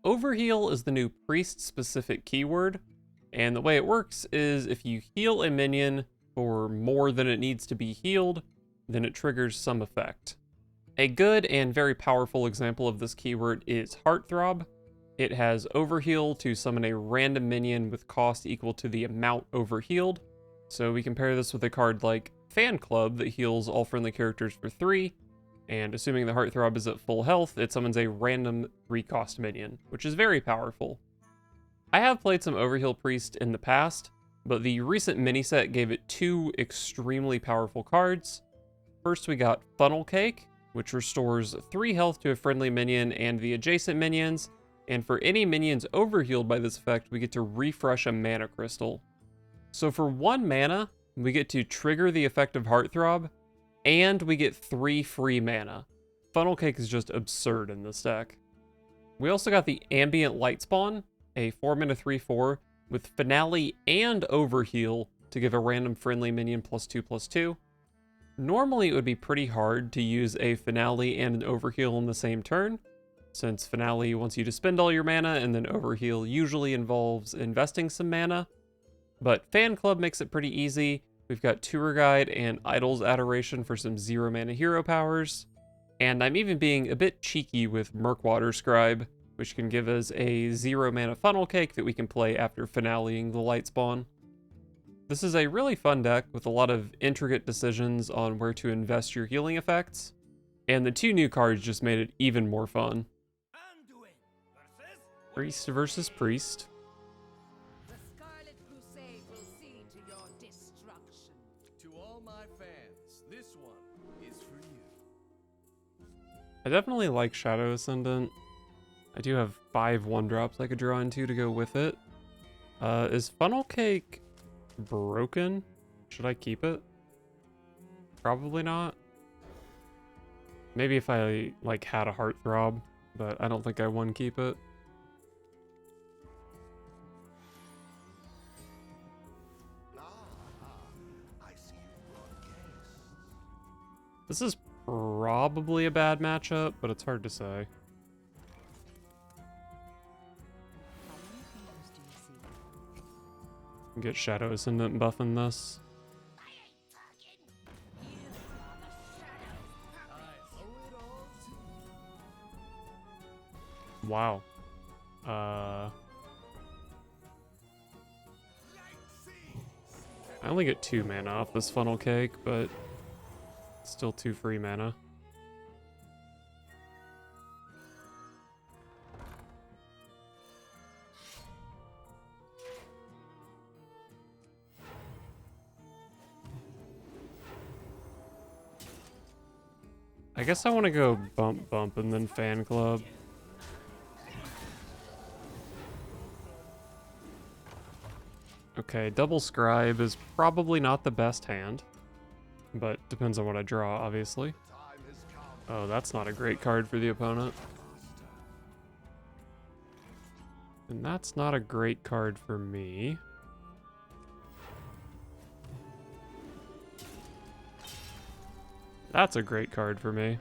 Overheal is the new priest-specific keyword, and the way it works is if you heal a minion for more than it needs to be healed, then it triggers some effect. A good and very powerful example of this keyword is Heartthrob. It has Overheal to summon a random minion with cost equal to the amount overhealed. So we compare this with a card like Fan Club that heals all friendly characters for 3, and assuming the Heartthrob is at full health, it summons a random 3-cost minion, which is very powerful. I have played some Overheal Priest in the past, but the recent mini set gave it 2 extremely powerful cards. First we got Funnel Cake, which restores 3 health to a friendly minion and the adjacent minions, and for any minions overhealed by this effect, we get to refresh a mana crystal. So for 1 mana, we get to trigger the effect of Heartthrob, and we get 3 free mana. Funnel Cake is just absurd in this deck. We also got the Ambient Light Spawn, a 4-mana 3/4 with Finale and Overheal to give a random friendly minion +2/+2. Normally it would be pretty hard to use a Finale and an Overheal in the same turn, since Finale wants you to spend all your mana, and then Overheal usually involves investing some mana. But Fan Club makes it pretty easy. We've got Tour Guide and Idol's Adoration for some 0 mana hero powers. And I'm even being a bit cheeky with Murkwater Scribe, which can give us a 0 mana Funnel Cake that we can play after finaleing the Light Spawn. This is a really fun deck with a lot of intricate decisions on where to invest your healing effects, and the 2 new cards just made it even more fun. Priest versus Priest. The Scarlet Crusade will see to your destruction. To all my fans, this one is for you. I definitely like Shadow Ascendant. I do have 5 1-drops I could draw into to go with it. Is Funnel Cake broken? Should I keep it? Probably not. Maybe if I had a Heartthrob, but I don't think I would keep it. This is probably a bad matchup, but it's hard to say. Get Shadow Ascendant buffing this. Wow. I only get 2 mana off this Funnel Cake, but still 2 free mana. I guess I want to go Bump Bump and then Fan Club. Okay, Double Scribe is probably not the best hand, but depends on what I draw, obviously. Oh, that's not a great card for the opponent. And that's not a great card for me. That's a great card for me.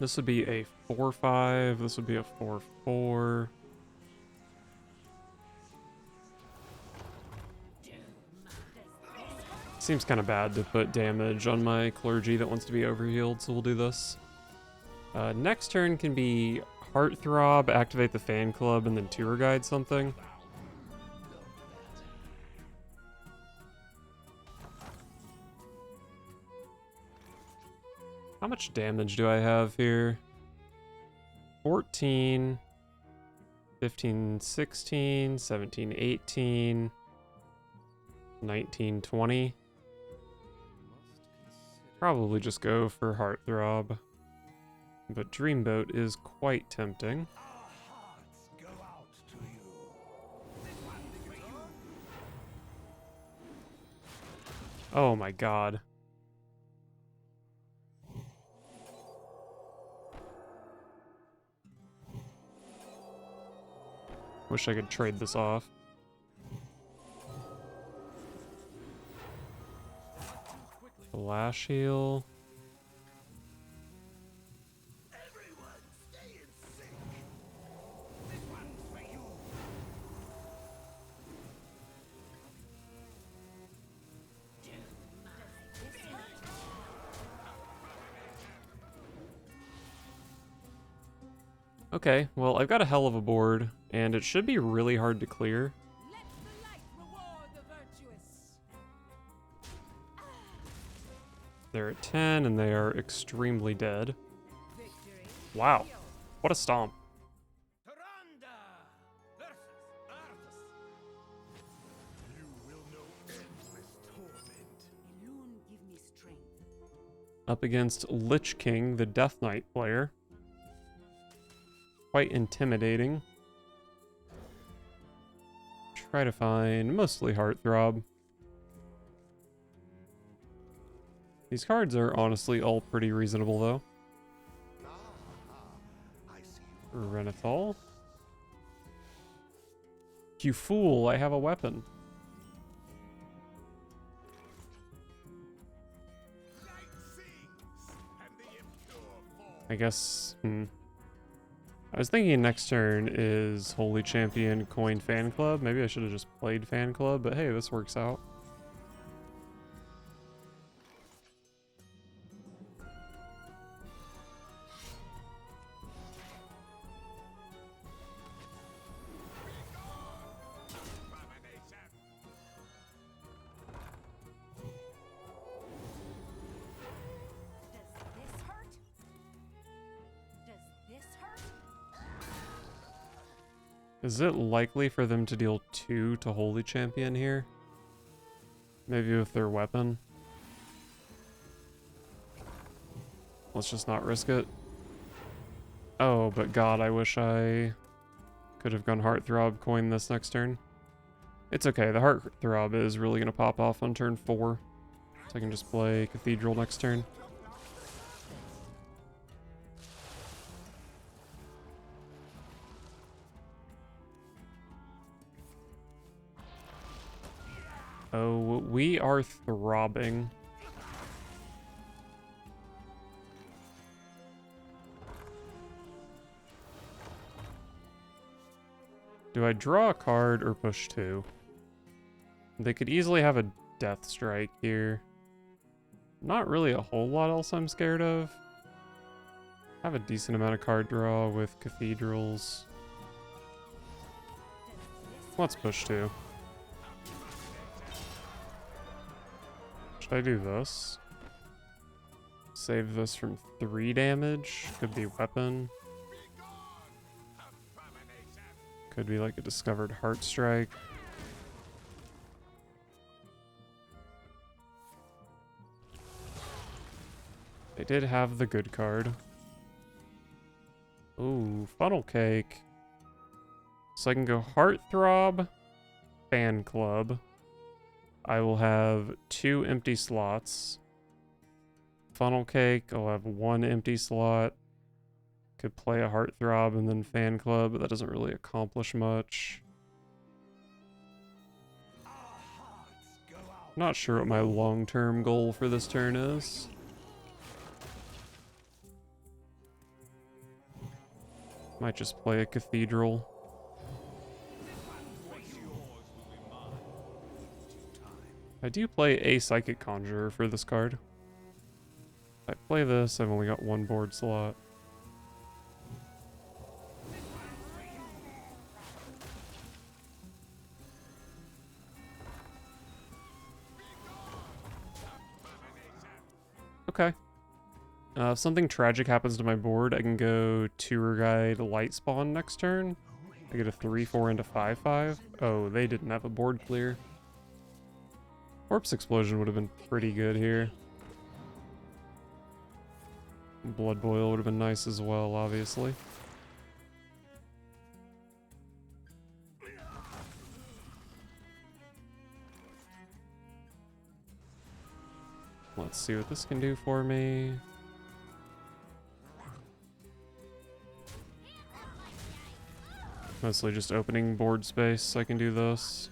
This would be a 4/5. This would be a 4/4. Seems kind of bad to put damage on my Clergy that wants to be overhealed, so we'll do this. Next turn can be Heartthrob, activate the Fan Club, and then Tour Guide something. How much damage do I have here? 14, 15, 16, 17, 18, 19, 20. Probably just go for Heartthrob. But Dreamboat is quite tempting. Oh my god. Wish I could trade this off. Flash heal. Okay, well, I've got a hell of a board, and it should be really hard to clear. Let the light reward the virtuous. They're at 10, and they are extremely dead. Victory. Wow, what a stomp. Taranda versus Arthas. You will know endless torment. Elune, give me strength. Up against Lich King, the Death Knight player. Quite intimidating. Try to find mostly Heartthrob. These cards are honestly all pretty reasonable though. I see you. Renethal. You fool, I have a weapon. Light sings, and the impure fall. I guess, I was thinking next turn is Holy Champion Coin Fan Club. Maybe I should have just played Fan Club, but hey, this works out. Does this hurt? Does this hurt? Is it likely for them to deal 2 to Holy Champion here? Maybe with their weapon? Let's just not risk it. Oh, but God, I wish I could have gone Heartthrob coin this next turn. It's okay, the Heartthrob is really going to pop off on turn 4. So I can just play Cathedral next turn. Oh, we are throbbing. Do I draw a card or push 2? They could easily have a Death Strike here. Not really a whole lot else I'm scared of. Have a decent amount of card draw with Cathedrals. Let's push 2. Should I do this? Save this from 3 damage. Could be weapon. Could be like a discovered Heart Strike. They did have the good card. Ooh, Funnel Cake. So I can go Heartthrob, Fan Club. I will have 2 empty slots. Funnel Cake, I'll have 1 empty slot. Could play a Heartthrob and then Fan Club, but that doesn't really accomplish much. Not sure what my long-term goal for this turn is. Might just play a Cathedral. I do play a Psychic Conjurer for this card. If I play this, I've only got 1 board slot. Okay. If something tragic happens to my board, I can go Tour Guide Light Spawn next turn. I get a 3/4 into 5/5. Oh, they didn't have a board clear. Corpse Explosion would have been pretty good here. Blood Boil would have been nice as well, obviously. Let's see what this can do for me. Mostly just opening board space so I can do this.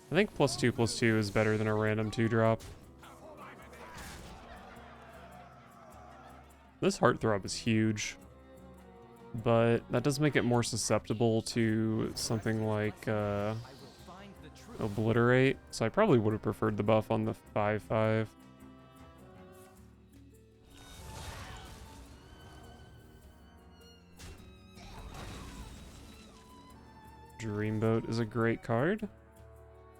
I think +2/+2 is better than a random 2-drop. This Heartthrob is huge, but that does make it more susceptible to something like Obliterate, so I probably would have preferred the buff on the 5/5. Dreamboat is a great card.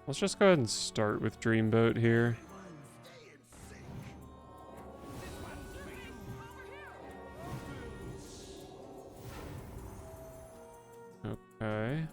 Let's just go ahead and start with Dreamboat here. Okay.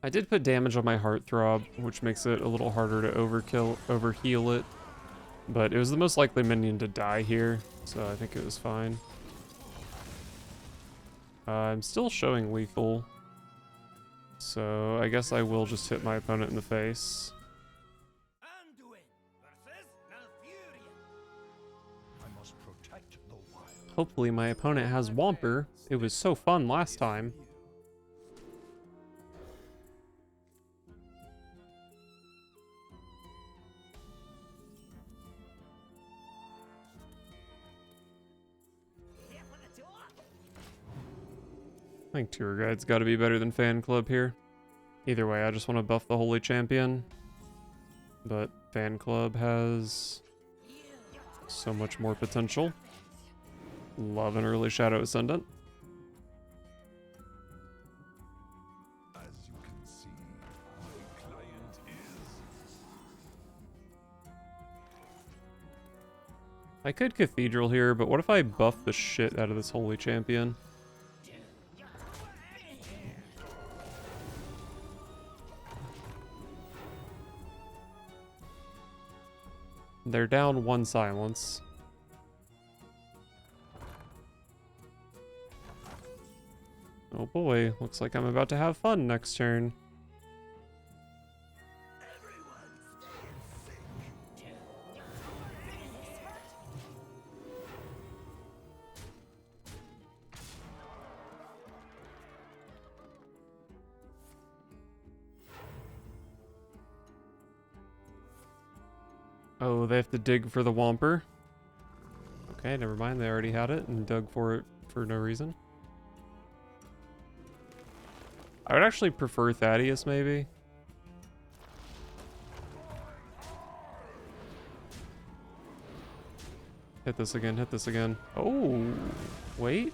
I did put damage on my Heartthrob, which makes it a little harder to overheal it. But it was the most likely minion to die here, so I think it was fine. I'm still showing lethal, so I guess I will just hit my opponent in the face. Hopefully my opponent has Womper. It was so fun last time. I think Tour Guide's got to be better than Fan Club here. Either way, I just want to buff the Holy Champion. But Fan Club has so much more potential. Love an early Shadow Ascendant. As you can see, my client is... I could Cathedral here, but what if I buff the shit out of this Holy Champion? They're down 1 silence. Oh boy, looks like I'm about to have fun next turn. Oh, they have to dig for the Womper. Okay, never mind. They already had it and dug for it for no reason. I would actually prefer Thaddeus, maybe. Hit this again, hit this again. Oh, wait.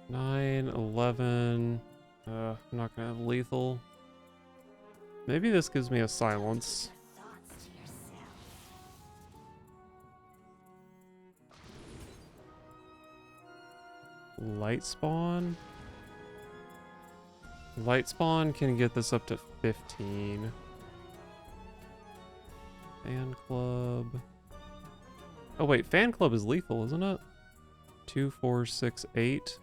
9, 11. I'm not gonna have lethal. Maybe this gives me a silence. Light Spawn? Light Spawn can get this up to 15. Fan Club. Oh wait, Fan Club is lethal, isn't it? 2, 4, 6, 8.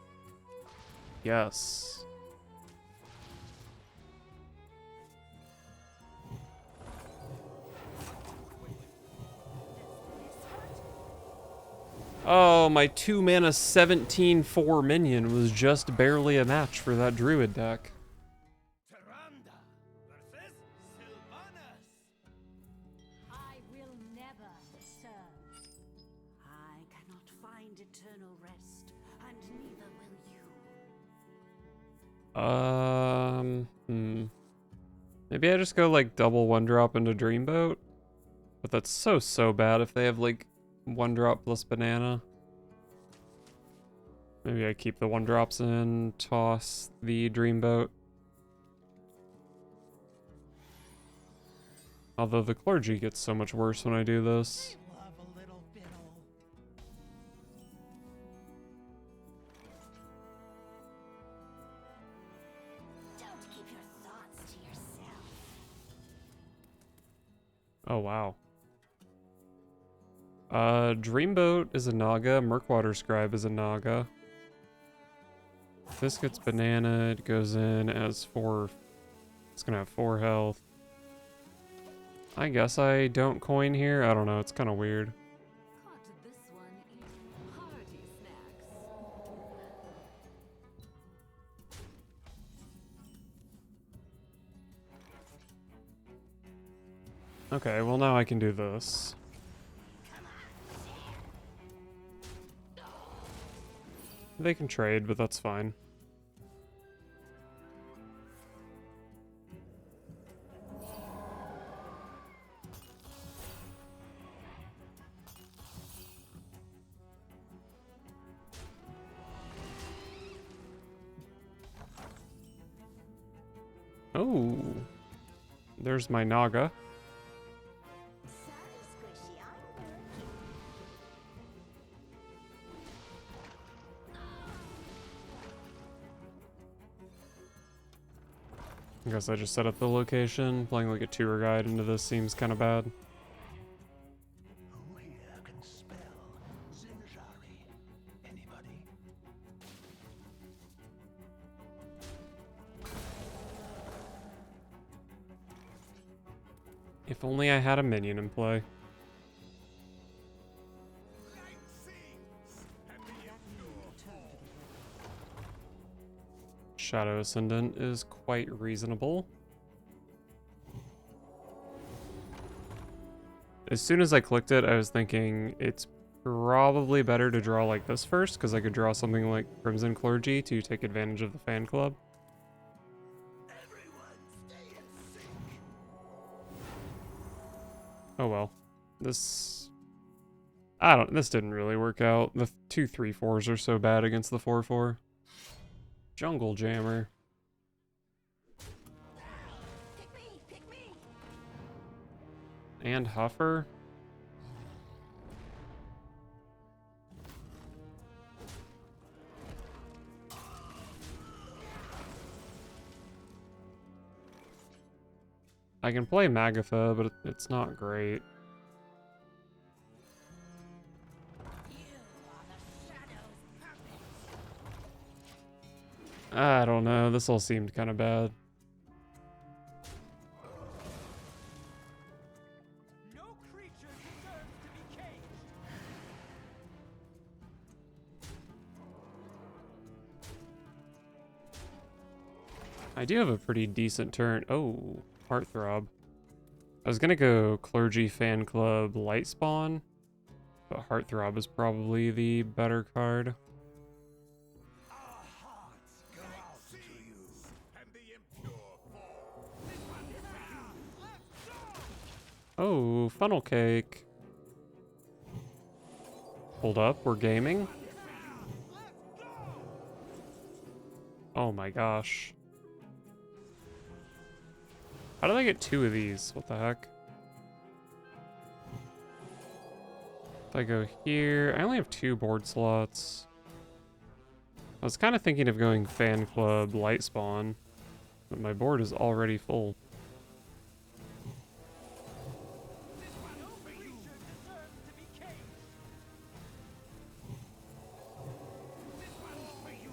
Yes. Oh, my 2 mana 17/4 minion was just barely a match for that druid deck. I will never serve. I cannot find eternal rest, and neither will you. Maybe I just go like double 1-drop into Dreamboat. But that's so bad if they have like 1-drop plus banana. Maybe I keep the 1-drops in, toss the Dreamboat. Although the Clergy gets so much worse when I do this. Don't keep your thoughts to yourself. Oh wow. Dreamboat is a Naga, Murkwater Scribe is a Naga. If this gets banana, it goes in as 4. It's gonna have 4 health. I guess I don't coin here. I don't know, it's kind of weird. Caught this one in hearty snacks. Okay, well now I can do this. They can trade, but that's fine. Oh, there's my Naga. I guess I just set up the location. Playing like a tour guide into this seems kind of bad. Who here can spell Zinjari? Anybody? If only I had a minion in play. Shadow Ascendant is quite reasonable. As soon as I clicked it, I was thinking it's probably better to draw like this first, because I could draw something like Crimson Clergy to take advantage of the fan club. Oh well. This didn't really work out. The 2/3/4s are so bad against the 4/4. Jungle Jammer. Pick me! And Huffer. I can play Magatha, but it's not great. I don't know, this all seemed kind of bad. No creature deserves to be caged. I do have a pretty decent turn. Oh, Heartthrob. I was gonna go Clergy Fan Club Light Spawn, but Heartthrob is probably the better card. Our hearts go out to you. And the impure fall. This one is for you. Let's go. Oh, Funnel Cake. Hold up, we're gaming? Oh my gosh. How did I get 2 of these? What the heck? If I go here, I only have 2 board slots. I was kind of thinking of going Fan Club Light Spawn, but my board is already full. No creature deserves to be caged. This one's for you.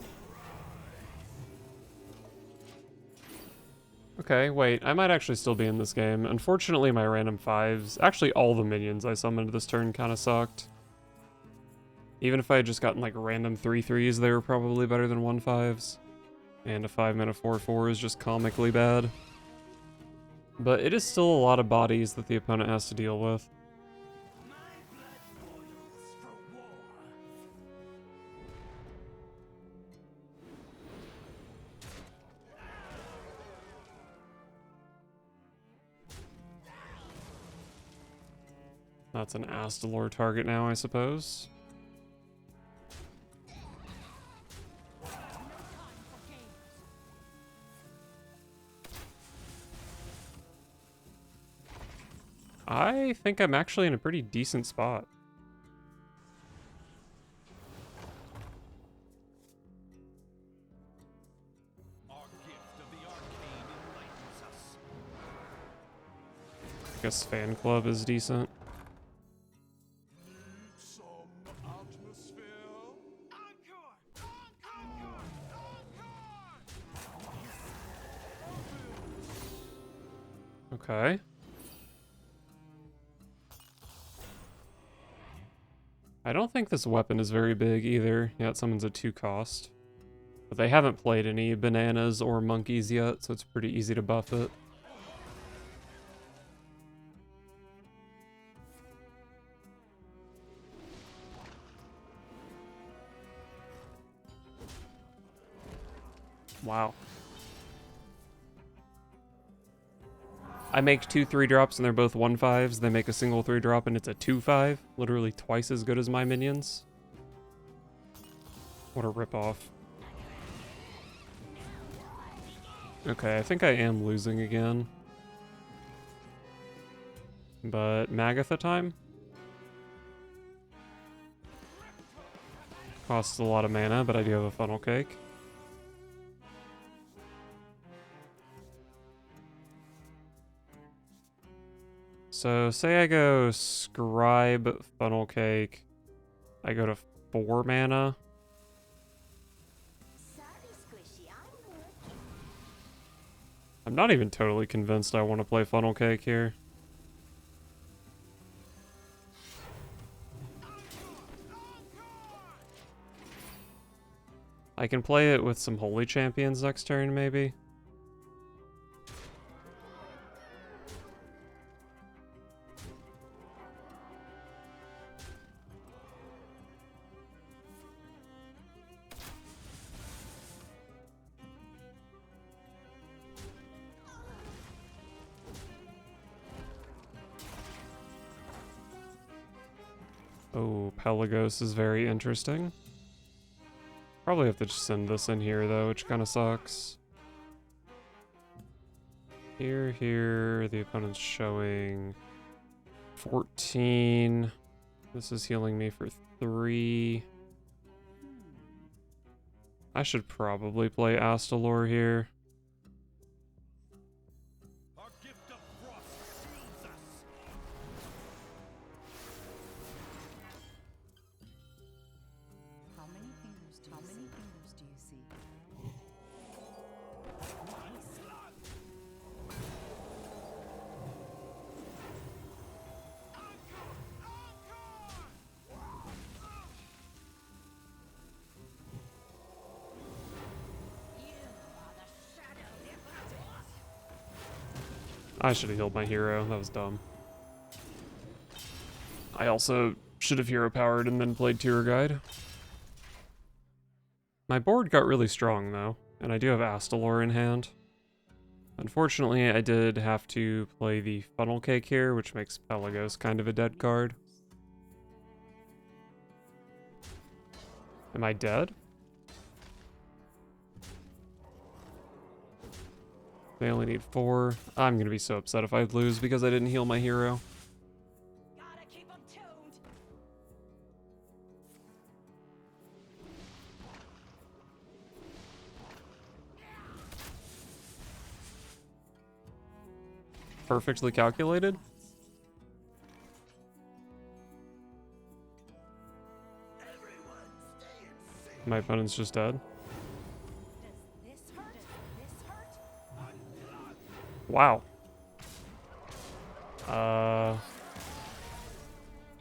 Okay, wait, I might actually still be in this game. Unfortunately, my random 5s, actually all the minions I summoned this turn kind of sucked. Even if I had just gotten like random 3/3s, they were probably better than 1/5s. And a 5-mana 4/4 is just comically bad. But it is still a lot of bodies that the opponent has to deal with. My blood boils for war. That's an Astalor target now, I suppose. I think I'm actually in a pretty decent spot. Our gift of the arcane enlightens us. I guess Fan Club is decent. Some atmosphere. Encore! Encore! Encore! Okay. I don't think this weapon is very big either. Yeah, it summons a 2 cost. But they haven't played any bananas or monkeys yet, so it's pretty easy to buff it. Wow. I make 2 3-drops and they're both 1/5s. They make a single 3-drop and it's a 2/5. Literally twice as good as my minions. What a ripoff. Okay, I think I am losing again. But Magatha time? Costs a lot of mana, but I do have a funnel cake. So say I go Scribe, Funnel Cake, I go to 4 mana. I'm not even totally convinced I want to play Funnel Cake here. I can play it with some Holy Champions next turn, maybe. Oh, Pelagos is very interesting. Probably have to just send this in here, though, which kind of sucks. Here, the opponent's showing 14. This is healing me for 3. I should probably play Astalor here. Our gift of frost shields us. How many fingers do you see? I should have healed my hero. That was dumb. I also should have hero powered and then played Tour Guide. My board got really strong though, and I do have Astalor in hand. Unfortunately, I did have to play the Funnel Cake here, which makes Pelagos kind of a dead card. Am I dead? They only need 4. I'm gonna be so upset if I lose because I didn't heal my hero. Gotta keep 'em tuned. Perfectly calculated. My opponent's just dead. Does this hurt? Does this hurt? Wow.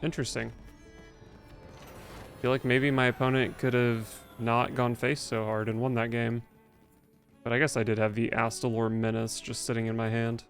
Interesting. Feel like maybe my opponent could have not gone face so hard and won that game. But I guess I did have the Astalor Menace just sitting in my hand.